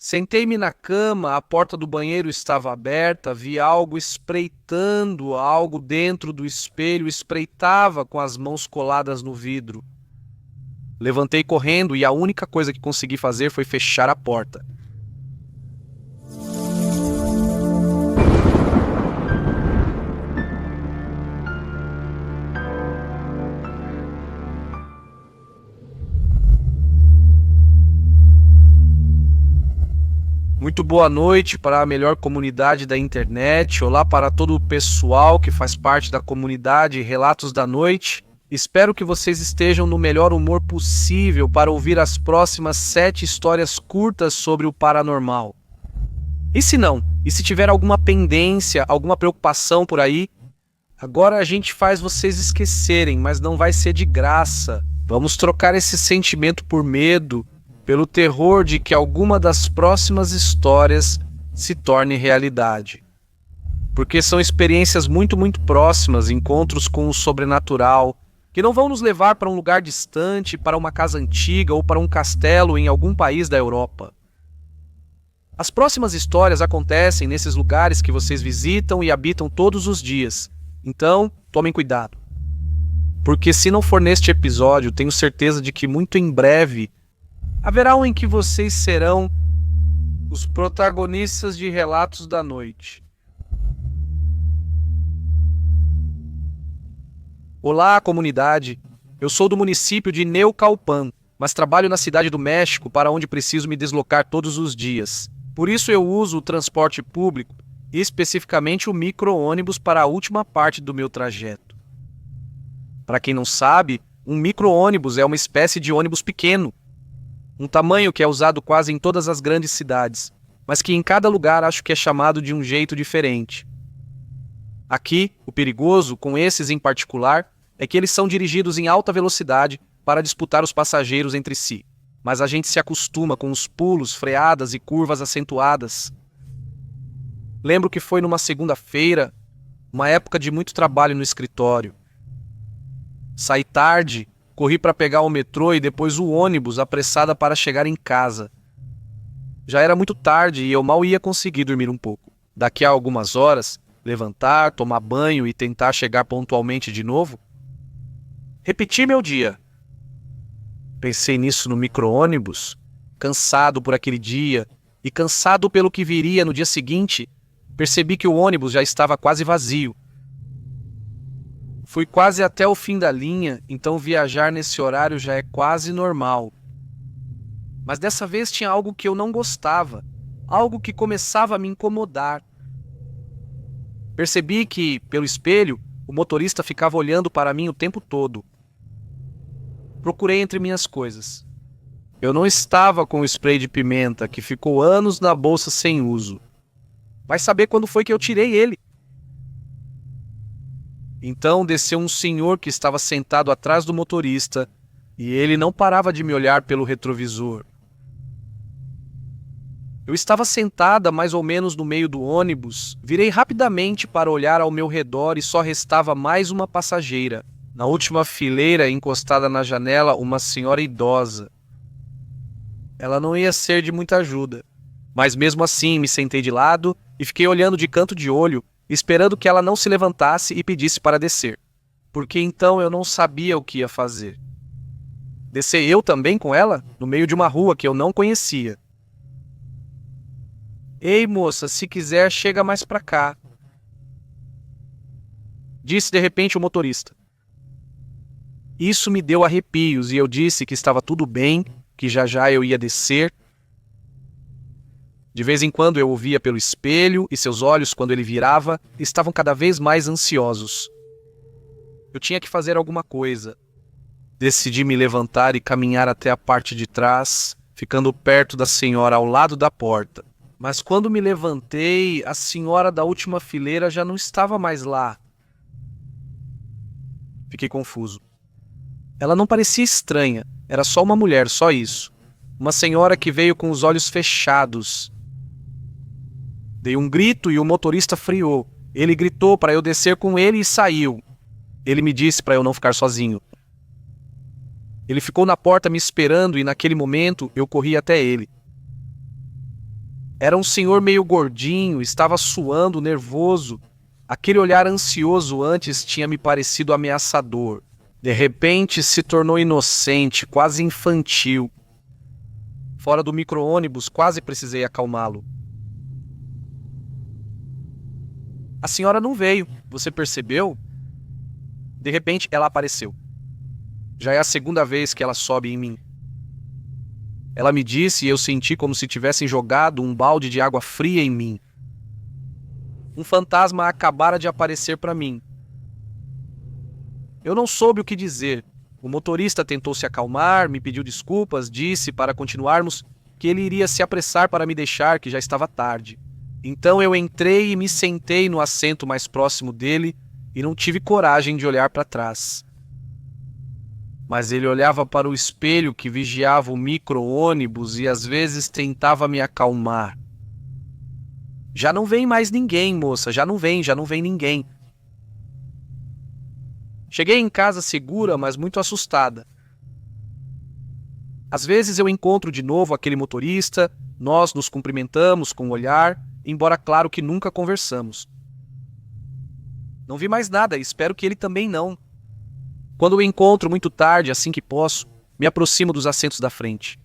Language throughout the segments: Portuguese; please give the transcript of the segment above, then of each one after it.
Sentei-me na cama, a porta do banheiro estava aberta, vi algo espreitando, algo dentro do espelho espreitava com as mãos coladas no vidro. Levantei correndo e a única coisa que consegui fazer foi fechar a porta. Muito boa noite para a melhor comunidade da internet. Olá para todo o pessoal que faz parte da comunidade Relatos da Noite. Espero que vocês estejam no melhor humor possível para ouvir as próximas 7 histórias curtas sobre o paranormal. E se não? E se tiver alguma pendência, alguma preocupação por aí? Agora a gente faz vocês esquecerem, mas não vai ser de graça. Vamos trocar esse sentimento por medo, pelo terror de que alguma das próximas histórias se torne realidade. Porque são experiências muito próximas, encontros com o sobrenatural, que não vão nos levar para um lugar distante, para uma casa antiga ou para um castelo em algum país da Europa. As próximas histórias acontecem nesses lugares que vocês visitam e habitam todos os dias. Então, tomem cuidado. Porque se não for neste episódio, tenho certeza de que muito em breve haverá um em que vocês serão os protagonistas de Relatos da Noite. Olá, comunidade. Eu sou do município de Neucalpan, mas trabalho na cidade do México, para onde preciso me deslocar todos os dias. Por isso eu uso o transporte público, e especificamente o micro-ônibus para a última parte do meu trajeto. Para quem não sabe, um micro-ônibus é uma espécie de ônibus pequeno, um tamanho que é usado quase em todas as grandes cidades, mas que em cada lugar acho que é chamado de um jeito diferente. Aqui, o perigoso, com esses em particular, é que eles são dirigidos em alta velocidade para disputar os passageiros entre si. Mas a gente se acostuma com os pulos, freadas e curvas acentuadas. Lembro que foi numa segunda-feira, uma época de muito trabalho no escritório. Saí tarde, corri para pegar o metrô e depois o ônibus, apressada para chegar em casa. Já era muito tarde e eu mal ia conseguir dormir um pouco. Daqui a algumas horas, levantar, tomar banho e tentar chegar pontualmente de novo? Repetir meu dia. Pensei nisso no micro-ônibus, cansado por aquele dia e cansado pelo que viria no dia seguinte, percebi que o ônibus já estava quase vazio. Fui quase até o fim da linha, então viajar nesse horário já é quase normal. Mas dessa vez tinha algo que eu não gostava, algo que começava a me incomodar. Percebi que, pelo espelho, o motorista ficava olhando para mim o tempo todo. Procurei entre minhas coisas. Eu não estava com o spray de pimenta, que ficou anos na bolsa sem uso. Vai saber quando foi que eu tirei ele. Então desceu um senhor que estava sentado atrás do motorista e ele não parava de me olhar pelo retrovisor. Eu estava sentada mais ou menos no meio do ônibus, virei rapidamente para olhar ao meu redor e só restava mais uma passageira. Na última fileira, encostada na janela, uma senhora idosa. Ela não ia ser de muita ajuda, mas mesmo assim me sentei de lado e fiquei olhando de canto de olho, esperando que ela não se levantasse e pedisse para descer, porque então eu não sabia o que ia fazer. Descer eu também com ela, no meio de uma rua que eu não conhecia. Ei, moça, se quiser, chega mais pra cá, disse de repente o motorista. Isso me deu arrepios e eu disse que estava tudo bem, que já eu ia descer. De vez em quando eu o via pelo espelho e seus olhos, quando ele virava, estavam cada vez mais ansiosos. Eu tinha que fazer alguma coisa. Decidi me levantar e caminhar até a parte de trás, ficando perto da senhora ao lado da porta. Mas quando me levantei, a senhora da última fileira já não estava mais lá. Fiquei confuso. Ela não parecia estranha, era só uma mulher, só isso. Uma senhora que veio com os olhos fechados. Dei um grito e o motorista freou. Ele gritou para eu descer com ele e saiu. Ele me disse para eu não ficar sozinho. Ele ficou na porta me esperando e naquele momento eu corri até ele. Era um senhor meio gordinho, estava suando, nervoso. Aquele olhar ansioso antes tinha me parecido ameaçador. De repente se tornou inocente, quase infantil. Fora do micro-ônibus, quase precisei acalmá-lo. A senhora não veio, você percebeu? De repente, ela apareceu. Já é a segunda vez que ela sobe em mim. Ela me disse e eu senti como se tivessem jogado um balde de água fria em mim. Um fantasma acabara de aparecer para mim. Eu não soube o que dizer. O motorista tentou se acalmar, me pediu desculpas, disse para continuarmos que ele iria se apressar para me deixar, que já estava tarde. Então eu entrei e me sentei no assento mais próximo dele e não tive coragem de olhar para trás. Mas ele olhava para o espelho que vigiava o micro-ônibus e às vezes tentava me acalmar. Já não vem mais ninguém, moça, já não vem ninguém. Cheguei em casa segura, mas muito assustada. Às vezes eu encontro de novo aquele motorista, nós nos cumprimentamos com o olhar, embora claro que nunca conversamos. Não vi mais nada e espero que ele também não. Quando o encontro muito tarde, assim que posso, me aproximo dos assentos da frente.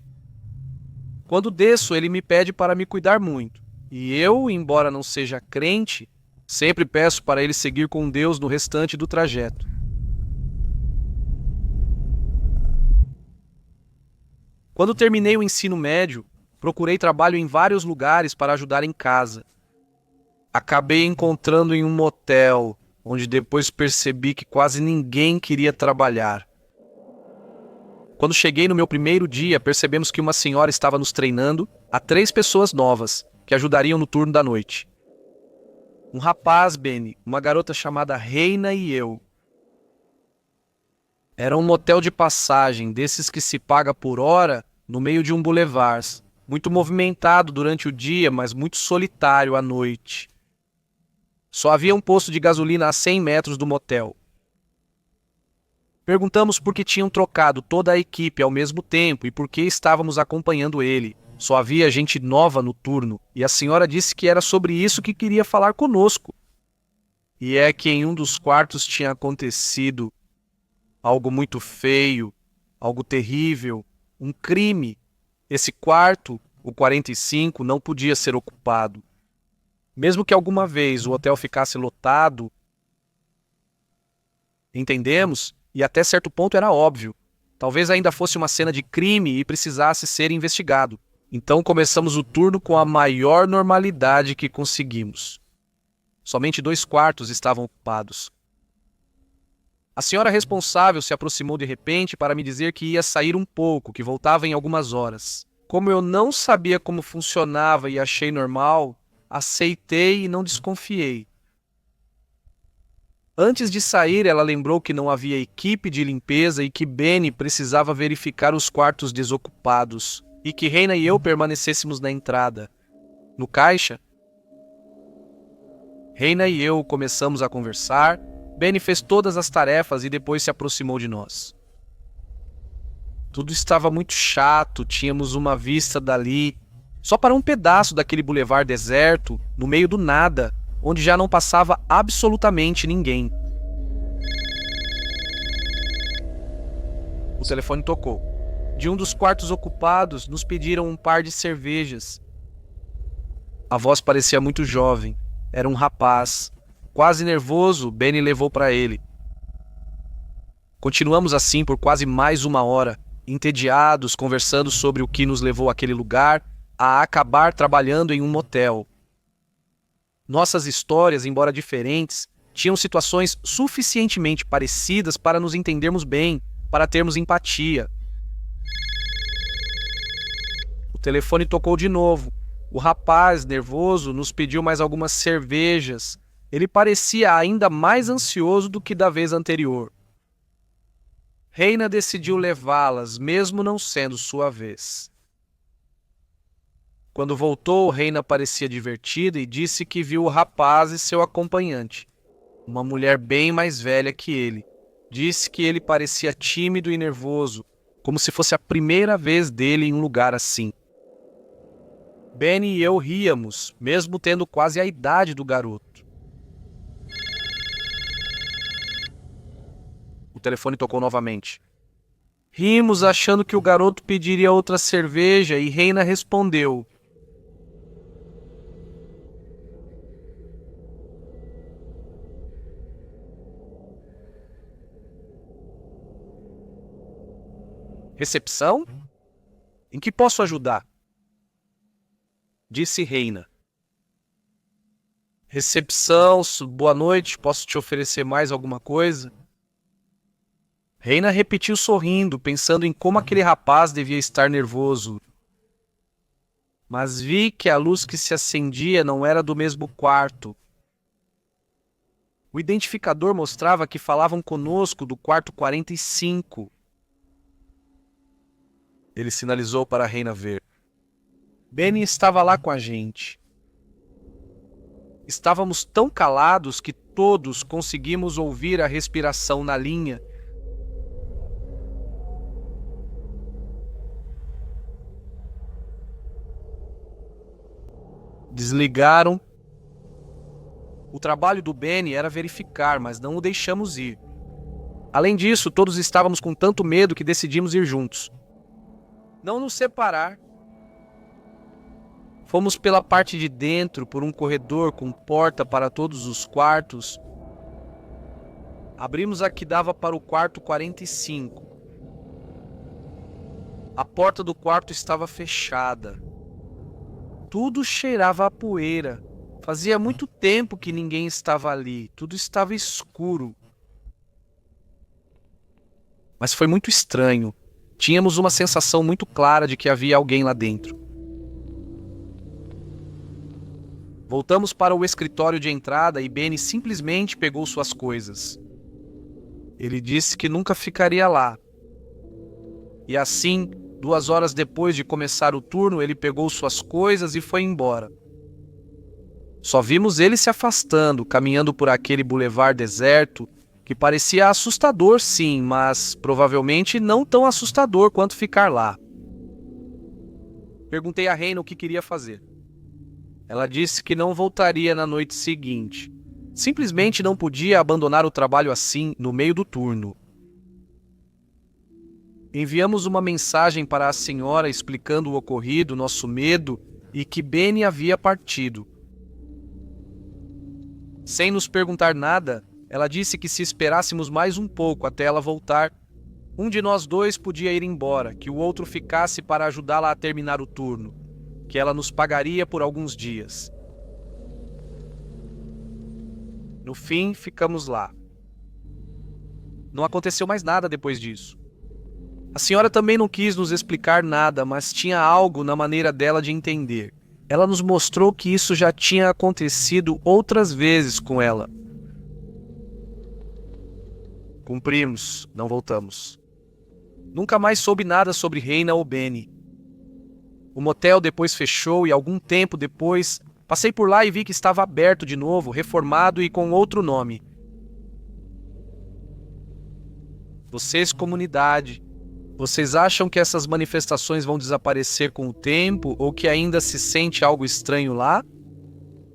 Quando desço, ele me pede para me cuidar muito. E eu, embora não seja crente, sempre peço para ele seguir com Deus no restante do trajeto. Quando terminei o ensino médio, procurei trabalho em vários lugares para ajudar em casa. Acabei encontrando em um motel, onde depois percebi que quase ninguém queria trabalhar. Quando cheguei no meu primeiro dia, percebemos que uma senhora estava nos treinando a 3 pessoas novas, que ajudariam no turno da noite. Um rapaz, Benny, uma garota chamada Reina e eu. Era um motel de passagem, desses que se paga por hora, no meio de um boulevard, muito movimentado durante o dia, mas muito solitário à noite. Só havia um posto de gasolina a 100 metros do motel. Perguntamos por que tinham trocado toda a equipe ao mesmo tempo e por que estávamos acompanhando ele. Só havia gente nova no turno, e a senhora disse que era sobre isso que queria falar conosco. E é que em um dos quartos tinha acontecido algo muito feio, algo terrível, um crime. Esse quarto, o 45, não podia ser ocupado. Mesmo que alguma vez o hotel ficasse lotado, entendemos, e até certo ponto era óbvio. Talvez ainda fosse uma cena de crime e precisasse ser investigado. Então começamos o turno com a maior normalidade que conseguimos. Somente 2 quartos estavam ocupados. A senhora responsável se aproximou de repente para me dizer que ia sair um pouco, que voltava em algumas horas. Como eu não sabia como funcionava e achei normal, aceitei e não desconfiei. Antes de sair, ela lembrou que não havia equipe de limpeza e que Benny precisava verificar os quartos desocupados e que Reina e eu permanecêssemos na entrada. No caixa, Reina e eu começamos a conversar. Benny fez todas as tarefas e depois se aproximou de nós. Tudo estava muito chato, tínhamos uma vista dali, só para um pedaço daquele bulevar deserto, no meio do nada, onde já não passava absolutamente ninguém. O telefone tocou. De um dos quartos ocupados, nos pediram um par de cervejas. A voz parecia muito jovem. Era um rapaz. Quase nervoso, Benny levou para ele. Continuamos assim por quase mais 1 hora, entediados, conversando sobre o que nos levou àquele lugar, a acabar trabalhando em um motel. Nossas histórias, embora diferentes, tinham situações suficientemente parecidas para nos entendermos bem, para termos empatia. O telefone tocou de novo. O rapaz, nervoso, nos pediu mais algumas cervejas. Ele parecia ainda mais ansioso do que da vez anterior. Reina decidiu levá-las, mesmo não sendo sua vez. Quando voltou, Reina parecia divertida e disse que viu o rapaz e seu acompanhante, uma mulher bem mais velha que ele. Disse que ele parecia tímido e nervoso, como se fosse a primeira vez dele em um lugar assim. Benny e eu ríamos, mesmo tendo quase a idade do garoto. O telefone tocou novamente. Rimos achando que o garoto pediria outra cerveja e Reina respondeu. Recepção? Em que posso ajudar? Disse Reina. Recepção, boa noite, posso te oferecer mais alguma coisa? Reina repetiu sorrindo, pensando em como aquele rapaz devia estar nervoso. Mas vi que a luz que se acendia não era do mesmo quarto. O identificador mostrava que falavam conosco do quarto 45. Ele sinalizou para a Reina ver. Benny estava lá com a gente. Estávamos tão calados que todos conseguimos ouvir a respiração na linha. Desligaram. O trabalho do Benny era verificar, mas não o deixamos ir. Além disso, todos estávamos com tanto medo que decidimos ir juntos. Não nos separar. Fomos pela parte de dentro, por um corredor com porta para todos os quartos. Abrimos a que dava para o quarto 45. A porta do quarto estava fechada. Tudo cheirava a poeira. Fazia muito tempo que ninguém estava ali. Tudo estava escuro. Mas foi muito estranho. Tínhamos uma sensação muito clara de que havia alguém lá dentro. Voltamos para o escritório de entrada e Benny simplesmente pegou suas coisas. Ele disse que nunca ficaria lá. E assim, 2 horas depois de começar o turno, ele pegou suas coisas e foi embora. Só vimos ele se afastando, caminhando por aquele bulevar deserto, que parecia assustador sim, mas provavelmente não tão assustador quanto ficar lá. Perguntei a Reina o que queria fazer. Ela disse que não voltaria na noite seguinte. Simplesmente não podia abandonar o trabalho assim, no meio do turno. Enviamos uma mensagem para a senhora explicando o ocorrido, nosso medo e que Benny havia partido. Sem nos perguntar nada, ela disse que se esperássemos mais um pouco até ela voltar, um de nós dois podia ir embora, que o outro ficasse para ajudá-la a terminar o turno, que ela nos pagaria por alguns dias. No fim, ficamos lá. Não aconteceu mais nada depois disso. A senhora também não quis nos explicar nada, mas tinha algo na maneira dela de entender. Ela nos mostrou que isso já tinha acontecido outras vezes com ela. Cumprimos, não voltamos. Nunca mais soube nada sobre Reina ou Benny. O motel depois fechou e algum tempo depois passei por lá e vi que estava aberto de novo, reformado e com outro nome. Vocês, comunidade, vocês acham que essas manifestações vão desaparecer com o tempo ou que ainda se sente algo estranho lá?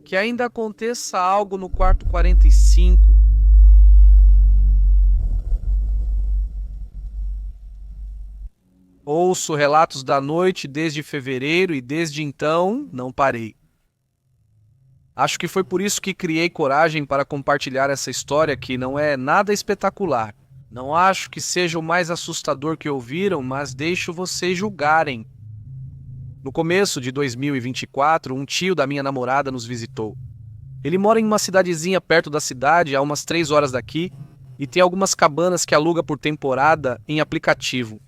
Que ainda aconteça algo no quarto 45? Ouço relatos da noite desde fevereiro e desde então não parei. Acho que foi por isso que criei coragem para compartilhar essa história que não é nada espetacular. Não acho que seja o mais assustador que ouviram, mas deixo vocês julgarem. No começo de 2024, um tio da minha namorada nos visitou. Ele mora em uma cidadezinha perto da cidade, a umas 3 horas daqui, e tem algumas cabanas que aluga por temporada em aplicativo.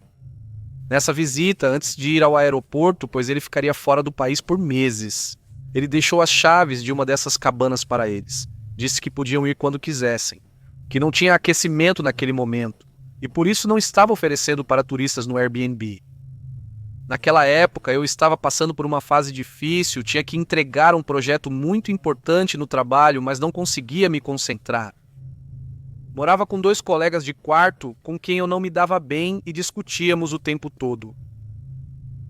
Nessa visita, antes de ir ao aeroporto, pois ele ficaria fora do país por meses, ele deixou as chaves de uma dessas cabanas para eles. Disse que podiam ir quando quisessem, que não tinha aquecimento naquele momento, e por isso não estava oferecendo para turistas no Airbnb. Naquela época, eu estava passando por uma fase difícil, tinha que entregar um projeto muito importante no trabalho, mas não conseguia me concentrar. Morava com 2 colegas de quarto com quem eu não me dava bem e discutíamos o tempo todo.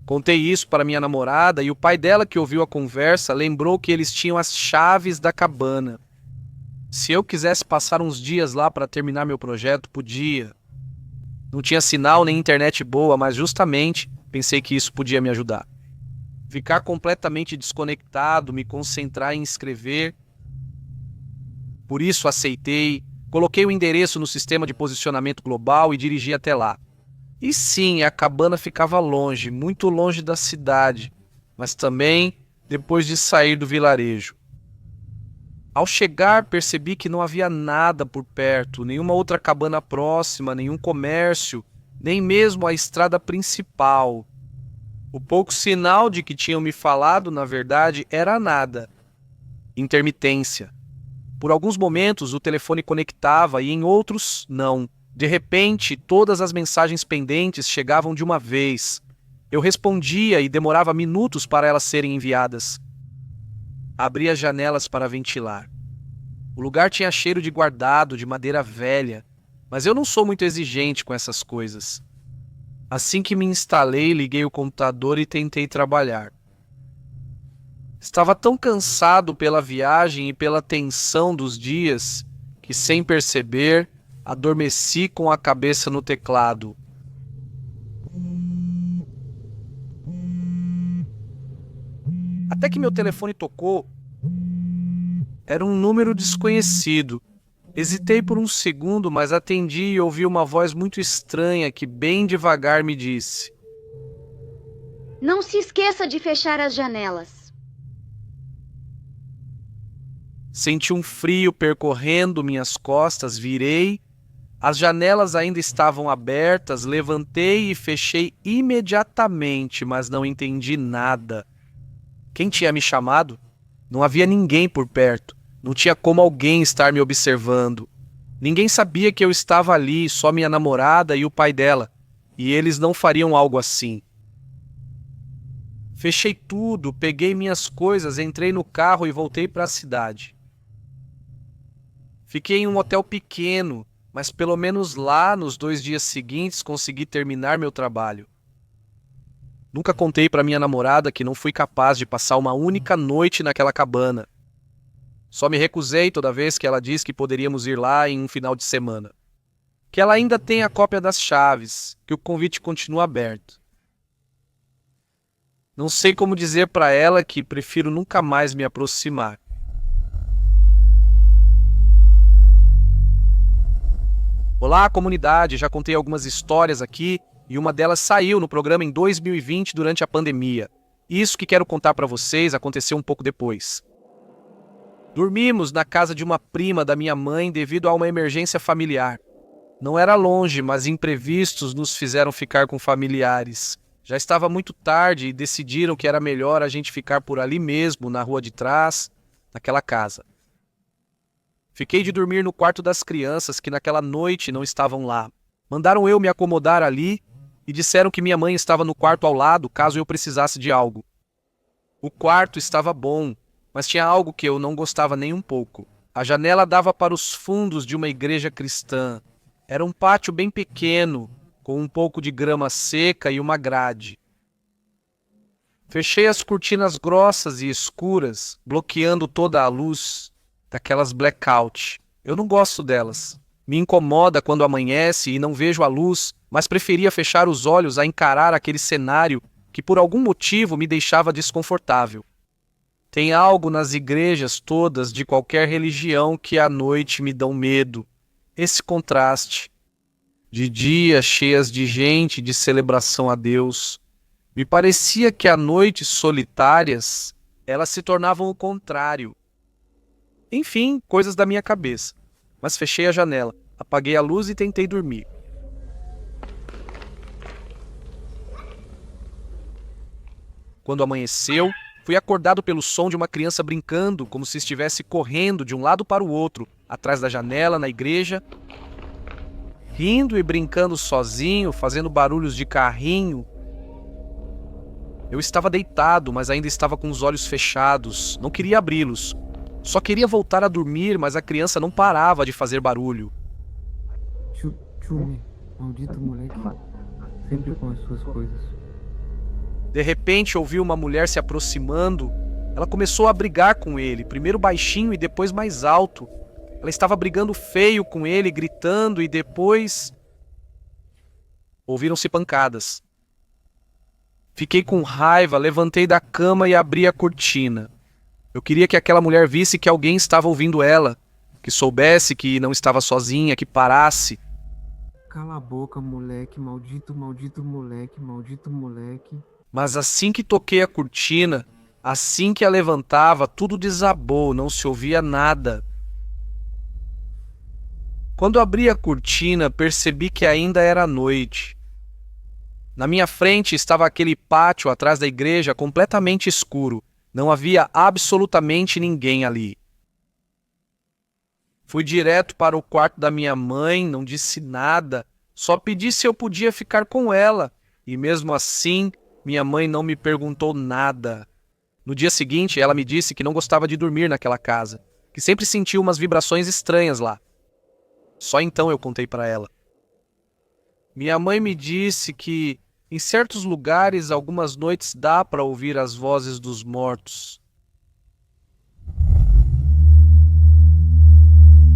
Contei isso para minha namorada e o pai dela, que ouviu a conversa, lembrou que eles tinham as chaves da cabana. Se eu quisesse passar uns dias lá para terminar meu projeto, podia. Não tinha sinal nem internet boa, mas justamente pensei que isso podia me ajudar. Ficar completamente desconectado, me concentrar em escrever. Por isso aceitei, coloquei o endereço no sistema de posicionamento global e dirigi até lá. E sim, a cabana ficava longe, muito longe da cidade, mas também depois de sair do vilarejo. Ao chegar, percebi que não havia nada por perto, nenhuma outra cabana próxima, nenhum comércio, nem mesmo a estrada principal. O pouco sinal de que tinham me falado, na verdade, era nada. Intermitência. Por alguns momentos o telefone conectava e em outros, não. De repente, todas as mensagens pendentes chegavam de uma vez. Eu respondia e demorava minutos para elas serem enviadas. Abri as janelas para ventilar. O lugar tinha cheiro de guardado, de madeira velha, mas eu não sou muito exigente com essas coisas. Assim que me instalei, liguei o computador e tentei trabalhar. Estava tão cansado pela viagem e pela tensão dos dias que, sem perceber, adormeci com a cabeça no teclado. Até que meu telefone tocou. Era um número desconhecido. Hesitei por um segundo, mas atendi e ouvi uma voz muito estranha que bem devagar me disse: Não se esqueça de fechar as janelas. Senti um frio percorrendo minhas costas, virei. As janelas ainda estavam abertas, levantei e fechei imediatamente, mas não entendi nada. Quem tinha me chamado? Não havia ninguém por perto. Não tinha como alguém estar me observando. Ninguém sabia que eu estava ali, só minha namorada e o pai dela. E eles não fariam algo assim. Fechei tudo, peguei minhas coisas, entrei no carro e voltei para a cidade. Fiquei em um hotel pequeno, mas pelo menos lá, nos 2 dias seguintes, consegui terminar meu trabalho. Nunca contei para minha namorada que não fui capaz de passar uma única noite naquela cabana. Só me recusei toda vez que ela disse que poderíamos ir lá em um final de semana. Que ela ainda tem a cópia das chaves, que o convite continua aberto. Não sei como dizer para ela que prefiro nunca mais me aproximar. Olá, comunidade! Já contei algumas histórias aqui e uma delas saiu no programa em 2020 durante a pandemia. Isso que quero contar para vocês aconteceu um pouco depois. Dormimos na casa de uma prima da minha mãe devido a uma emergência familiar. Não era longe, mas imprevistos nos fizeram ficar com familiares. Já estava muito tarde e decidiram que era melhor a gente ficar por ali mesmo, na rua de trás, naquela casa. Fiquei de dormir no quarto das crianças que naquela noite não estavam lá. Mandaram eu me acomodar ali e disseram que minha mãe estava no quarto ao lado caso eu precisasse de algo. O quarto estava bom, mas tinha algo que eu não gostava nem um pouco. A janela dava para os fundos de uma igreja cristã. Era um pátio bem pequeno, com um pouco de grama seca e uma grade. Fechei as cortinas grossas e escuras, bloqueando toda a luz, daquelas blackout. Eu não gosto delas. Me incomoda quando amanhece e não vejo a luz, mas preferia fechar os olhos a encarar aquele cenário que por algum motivo me deixava desconfortável. Tem algo nas igrejas todas de qualquer religião que à noite me dão medo. Esse contraste. De dia cheias de gente, de celebração a Deus. Me parecia que à noite solitárias, elas se tornavam o contrário. Enfim, coisas da minha cabeça. Mas fechei a janela, apaguei a luz e tentei dormir. Quando amanheceu, fui acordado pelo som de uma criança brincando, como se estivesse correndo de um lado para o outro, atrás da janela, na igreja, rindo e brincando sozinho, fazendo barulhos de carrinho. Eu estava deitado, mas ainda estava com os olhos fechados, não queria abri-los. Só queria voltar a dormir, mas a criança não parava de fazer barulho. Tchumi, maldito moleque, sempre com as suas coisas. De repente, ouvi uma mulher se aproximando. Ela começou a brigar com ele, primeiro baixinho e depois mais alto. Ela estava brigando feio com ele, gritando, e depois ouviram-se pancadas. Fiquei com raiva, levantei da cama e abri a cortina. Eu queria que aquela mulher visse que alguém estava ouvindo ela, que soubesse que não estava sozinha, que parasse. Cala a boca, moleque, maldito, maldito moleque, maldito moleque. Mas assim que toquei a cortina, assim que a levantava, tudo desabou, não se ouvia nada. Quando abri a cortina, percebi que ainda era noite. Na minha frente estava aquele pátio atrás da igreja completamente escuro. Não havia absolutamente ninguém ali. Fui direto para o quarto da minha mãe, não disse nada, só pedi se eu podia ficar com ela, e mesmo assim, minha mãe não me perguntou nada. No dia seguinte, ela me disse que não gostava de dormir naquela casa, que sempre sentia umas vibrações estranhas lá. Só então eu contei para ela. Minha mãe me disse que, em certos lugares, algumas noites dá para ouvir as vozes dos mortos.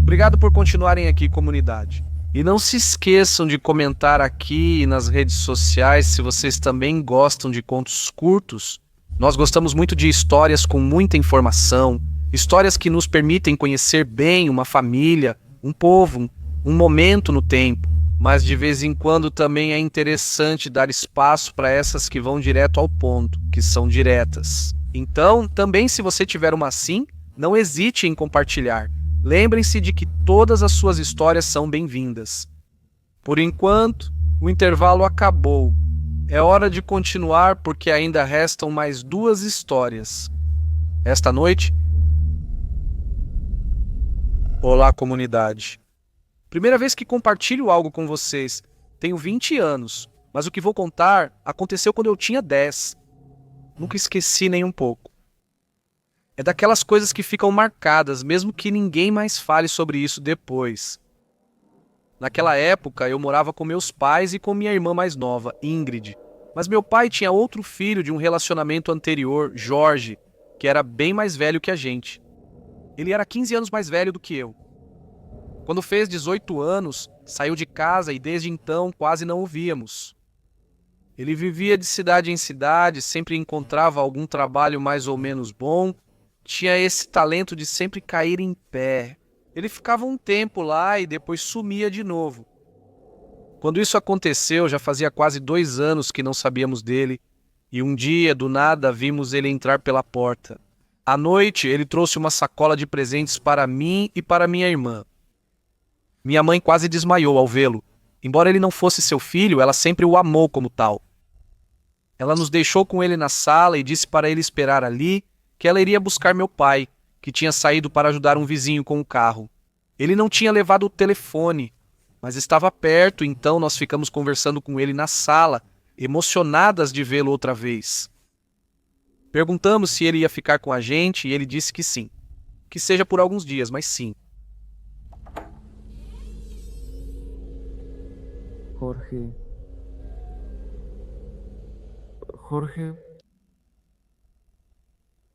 Obrigado por continuarem aqui, comunidade. E não se esqueçam de comentar aqui e nas redes sociais se vocês também gostam de contos curtos. Nós gostamos muito de histórias com muita informação, histórias que nos permitem conhecer bem uma família, um povo, um momento no tempo. Mas de vez em quando também é interessante dar espaço para essas que vão direto ao ponto, que são diretas. Então, também se você tiver uma assim, não hesite em compartilhar. Lembrem-se de que todas as suas histórias são bem-vindas. Por enquanto, o intervalo acabou. É hora de continuar porque ainda restam mais 2 histórias. Esta noite... Olá, comunidade. Primeira vez que compartilho algo com vocês. Tenho 20 anos, mas o que vou contar aconteceu quando eu tinha 10. Nunca esqueci nem um pouco. É daquelas coisas que ficam marcadas, mesmo que ninguém mais fale sobre isso depois. Naquela época, eu morava com meus pais e com minha irmã mais nova, Ingrid. Mas meu pai tinha outro filho de um relacionamento anterior, Jorge, que era bem mais velho que a gente. Ele era 15 anos mais velho do que eu. Quando fez 18 anos, saiu de casa e desde então quase não o víamos. Ele vivia de cidade em cidade, sempre encontrava algum trabalho mais ou menos bom, tinha esse talento de sempre cair em pé. Ele ficava um tempo lá e depois sumia de novo. Quando isso aconteceu, já fazia quase 2 anos que não sabíamos dele, e um dia, do nada, vimos ele entrar pela porta. À noite, ele trouxe uma sacola de presentes para mim e para minha irmã. Minha mãe quase desmaiou ao vê-lo. Embora ele não fosse seu filho, ela sempre o amou como tal. Ela nos deixou com ele na sala e disse para ele esperar ali, que ela iria buscar meu pai, que tinha saído para ajudar um vizinho com o carro. Ele não tinha levado o telefone, mas estava perto, então nós ficamos conversando com ele na sala, emocionadas de vê-lo outra vez. Perguntamos se ele ia ficar com a gente e ele disse que sim. Que seja por alguns dias, mas sim. Jorge.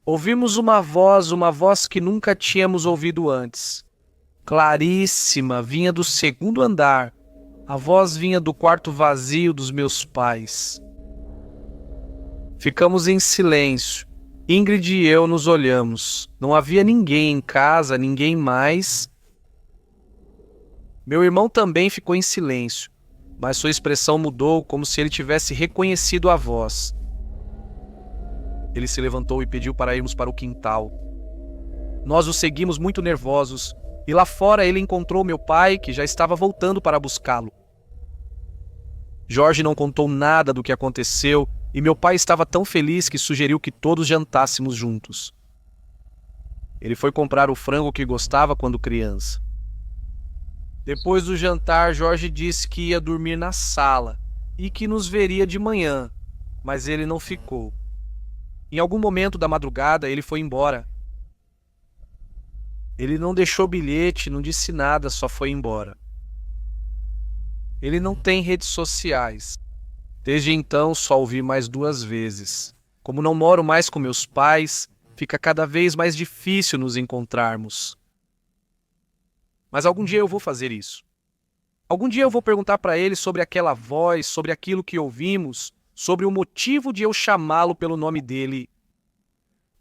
Ouvimos uma voz que nunca tínhamos ouvido antes. Claríssima, vinha do 2º andar. A voz vinha do quarto vazio dos meus pais. Ficamos em silêncio. Ingrid e eu nos olhamos. Não havia ninguém em casa, ninguém mais. Meu irmão também ficou em silêncio, mas sua expressão mudou como se ele tivesse reconhecido a voz. Ele se levantou e pediu para irmos para o quintal. Nós o seguimos muito nervosos, e lá fora ele encontrou meu pai, que já estava voltando para buscá-lo. Jorge não contou nada do que aconteceu, e meu pai estava tão feliz que sugeriu que todos jantássemos juntos. Ele foi comprar o frango que gostava quando criança. Depois do jantar, Jorge disse que ia dormir na sala e que nos veria de manhã, mas ele não ficou. Em algum momento da madrugada, ele foi embora. Ele não deixou bilhete, não disse nada, só foi embora. Ele não tem redes sociais. Desde então, só o vi mais 2 vezes. Como não moro mais com meus pais, fica cada vez mais difícil nos encontrarmos. Mas algum dia eu vou fazer isso. Algum dia eu vou perguntar para ele sobre aquela voz, sobre aquilo que ouvimos, sobre o motivo de eu chamá-lo pelo nome dele.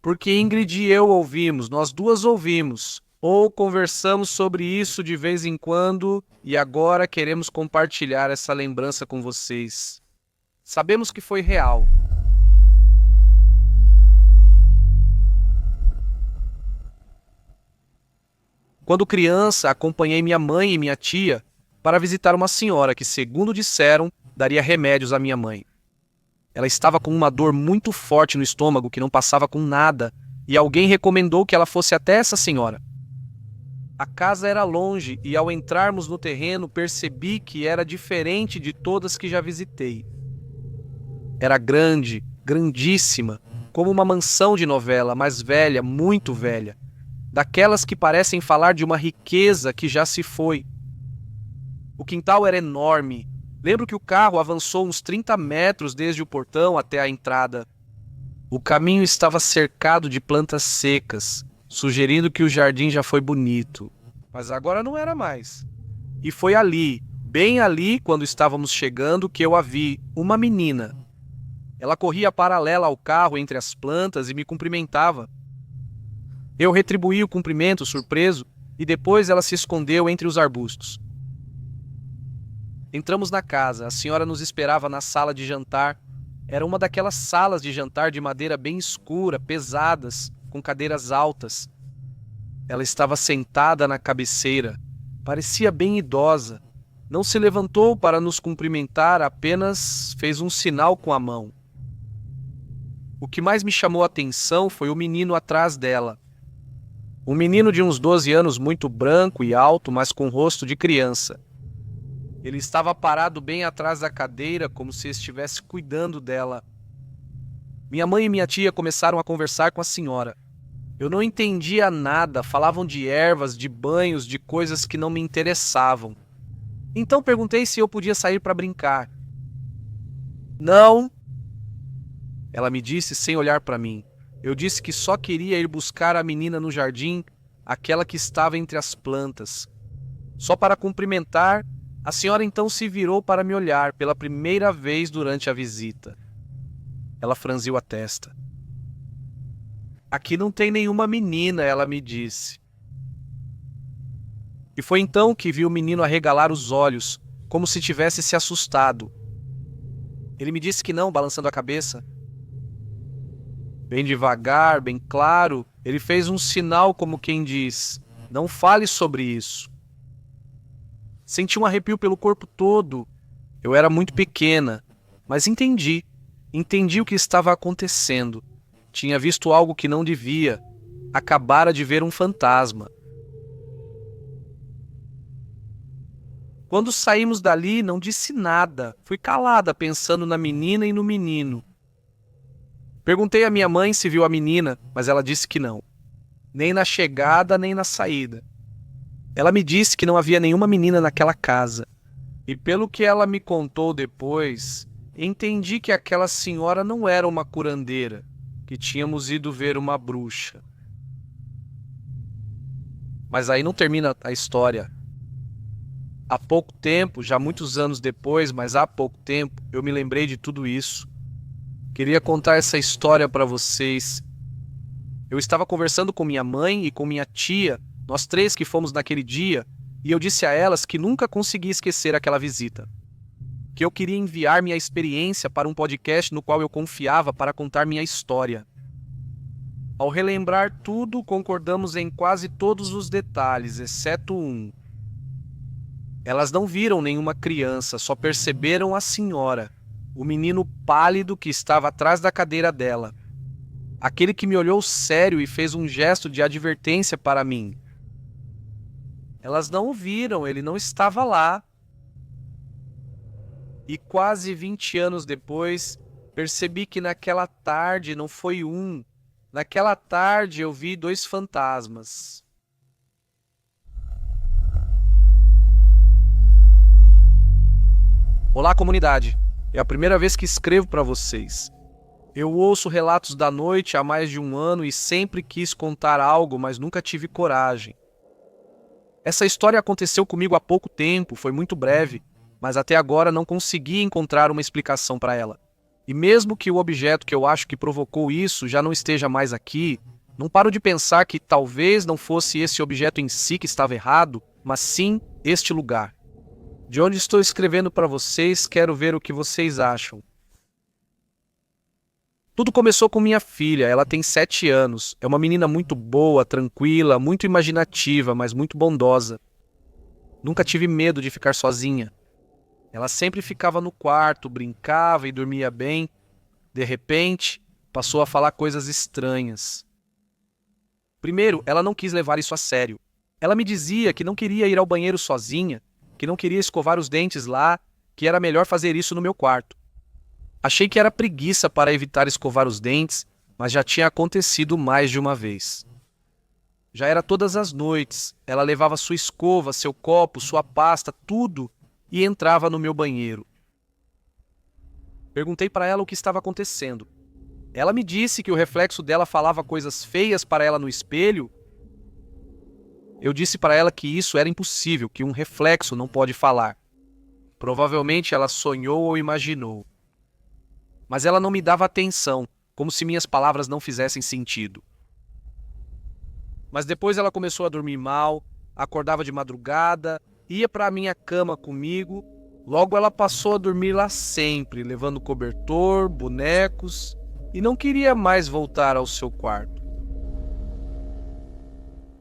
Porque Ingrid e eu ouvimos, nós duas ouvimos, ou conversamos sobre isso de vez em quando e agora queremos compartilhar essa lembrança com vocês. Sabemos que foi real. Quando criança, acompanhei minha mãe e minha tia para visitar uma senhora que, segundo disseram, daria remédios à minha mãe. Ela estava com uma dor muito forte no estômago que não passava com nada, e alguém recomendou que ela fosse até essa senhora. A casa era longe e, ao entrarmos no terreno, percebi que era diferente de todas que já visitei. Era grande, grandíssima, como uma mansão de novela, mas velha, muito velha. Daquelas que parecem falar de uma riqueza que já se foi. O quintal era enorme. Lembro que o carro avançou uns 30 metros desde o portão até a entrada. O caminho estava cercado de plantas secas, sugerindo que o jardim já foi bonito. Mas agora não era mais. E foi ali, bem ali, quando estávamos chegando, que eu a vi, uma menina. Ela corria paralela ao carro entre as plantas e me cumprimentava. Eu retribuí o cumprimento, surpreso, e depois ela se escondeu entre os arbustos. Entramos na casa, a senhora nos esperava na sala de jantar. Era uma daquelas salas de jantar de madeira bem escura, pesadas, com cadeiras altas. Ela estava sentada na cabeceira, parecia bem idosa. Não se levantou para nos cumprimentar, apenas fez um sinal com a mão. O que mais me chamou a atenção foi o menino atrás dela. Um menino de uns 12 anos, muito branco e alto, mas com rosto de criança. Ele estava parado bem atrás da cadeira, como se estivesse cuidando dela. Minha mãe e minha tia começaram a conversar com a senhora. Eu não entendia nada, falavam de ervas, de banhos, de coisas que não me interessavam. Então perguntei se eu podia sair para brincar. Não, ela me disse sem olhar para mim. Eu disse que só queria ir buscar a menina no jardim, aquela que estava entre as plantas. Só para cumprimentar, a senhora então se virou para me olhar pela primeira vez durante a visita. Ela franziu a testa. Aqui não tem nenhuma menina, ela me disse. E foi então que vi o menino arregalar os olhos, como se tivesse se assustado. Ele me disse que não, balançando a cabeça. Bem devagar, bem claro, ele fez um sinal como quem diz: não fale sobre isso. Senti um arrepio pelo corpo todo. Eu era muito pequena, mas entendi. Entendi o que estava acontecendo. Tinha visto algo que não devia. Acabara de ver um fantasma. Quando saímos dali, não disse nada. Fui calada, pensando na menina e no menino. Perguntei à minha mãe se viu a menina, mas ela disse que não. Nem na chegada, nem na saída. Ela me disse que não havia nenhuma menina naquela casa. E pelo que ela me contou depois, entendi que aquela senhora não era uma curandeira, que tínhamos ido ver uma bruxa. Mas aí não termina a história. Há pouco tempo, já muitos anos depois, mas há pouco tempo, eu me lembrei de tudo isso. Queria contar essa história para vocês. Eu estava conversando com minha mãe e com minha tia, nós três que fomos naquele dia, e eu disse a elas que nunca consegui esquecer aquela visita. Que eu queria enviar minha experiência para um podcast no qual eu confiava para contar minha história. Ao relembrar tudo, concordamos em quase todos os detalhes, exceto um. Elas não viram nenhuma criança, só perceberam a senhora, o menino pálido que estava atrás da cadeira dela. Aquele que me olhou sério e fez um gesto de advertência para mim. Elas não o viram, ele não estava lá. E quase 20 anos depois, percebi que naquela tarde não foi um. Naquela tarde eu vi 2 fantasmas. Olá, comunidade. É a primeira vez que escrevo para vocês. Eu ouço relatos da noite há mais de um ano e sempre quis contar algo, mas nunca tive coragem. Essa história aconteceu comigo há pouco tempo, foi muito breve, mas até agora não consegui encontrar uma explicação para ela. E mesmo que o objeto que eu acho que provocou isso já não esteja mais aqui, não paro de pensar que talvez não fosse esse objeto em si que estava errado, mas sim este lugar. De onde estou escrevendo para vocês, quero ver o que vocês acham. Tudo começou com minha filha, ela tem 7 anos. É uma menina muito boa, tranquila, muito imaginativa, mas muito bondosa. Nunca tive medo de ficar sozinha. Ela sempre ficava no quarto, brincava e dormia bem. De repente, passou a falar coisas estranhas. Primeiro, ela não quis levar isso a sério. Ela me dizia que não queria ir ao banheiro sozinha, que não queria escovar os dentes lá, que era melhor fazer isso no meu quarto. Achei que era preguiça para evitar escovar os dentes, mas já tinha acontecido mais de uma vez. Já era todas as noites, ela levava sua escova, seu copo, sua pasta, tudo, e entrava no meu banheiro. Perguntei para ela o que estava acontecendo. Ela me disse que o reflexo dela falava coisas feias para ela no espelho. Eu disse para ela que isso era impossível, que um reflexo não pode falar. Provavelmente ela sonhou ou imaginou. Mas ela não me dava atenção, como se minhas palavras não fizessem sentido. Mas depois ela começou a dormir mal, acordava de madrugada, ia para a minha cama comigo. Logo ela passou a dormir lá sempre, levando cobertor, bonecos, e não queria mais voltar ao seu quarto.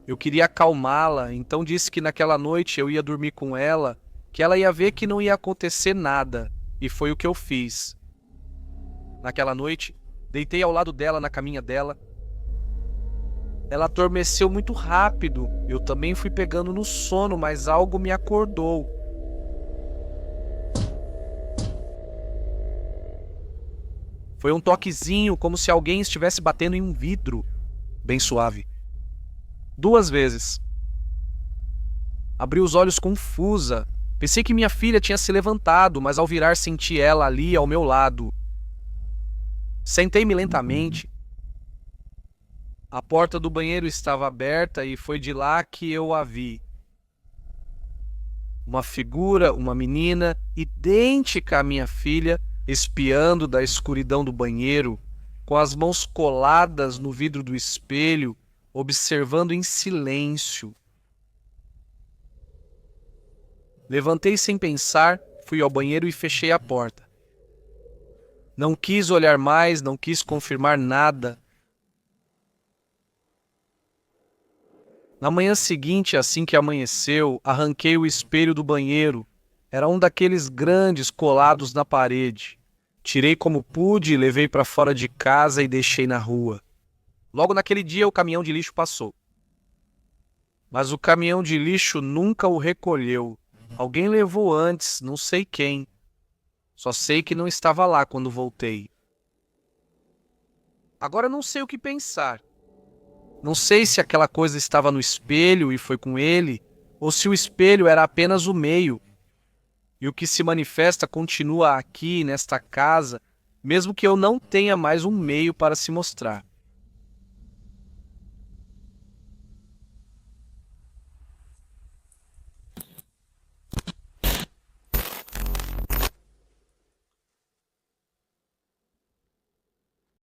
Eu queria acalmá-la, então disse que naquela noite eu ia dormir com ela, que ela ia ver que não ia acontecer nada, e foi o que eu fiz. Naquela noite, deitei ao lado dela na caminha dela. Ela adormeceu muito rápido. Eu também fui pegando no sono, mas algo me acordou. Foi um toquezinho, como se alguém estivesse batendo em um vidro, bem suave. 2 vezes. Abri os olhos confusa. Pensei que minha filha tinha se levantado, mas ao virar senti ela ali ao meu lado. Sentei-me lentamente. A porta do banheiro estava aberta e foi de lá que eu a vi. Uma figura, uma menina, idêntica à minha filha, espiando da escuridão do banheiro, com as mãos coladas no vidro do espelho, observando em silêncio. Levantei sem pensar, fui ao banheiro e fechei a porta. Não quis olhar mais, não quis confirmar nada. Na manhã seguinte, assim que amanheceu, arranquei o espelho do banheiro. Era um daqueles grandes colados na parede. Tirei como pude, levei para fora de casa e deixei na rua. Logo naquele dia, o caminhão de lixo passou. Mas o caminhão de lixo nunca o recolheu. Alguém levou antes, não sei quem. Só sei que não estava lá quando voltei. Agora não sei o que pensar. Não sei se aquela coisa estava no espelho e foi com ele, ou se o espelho era apenas o meio. E o que se manifesta continua aqui, nesta casa, mesmo que eu não tenha mais um meio para se mostrar.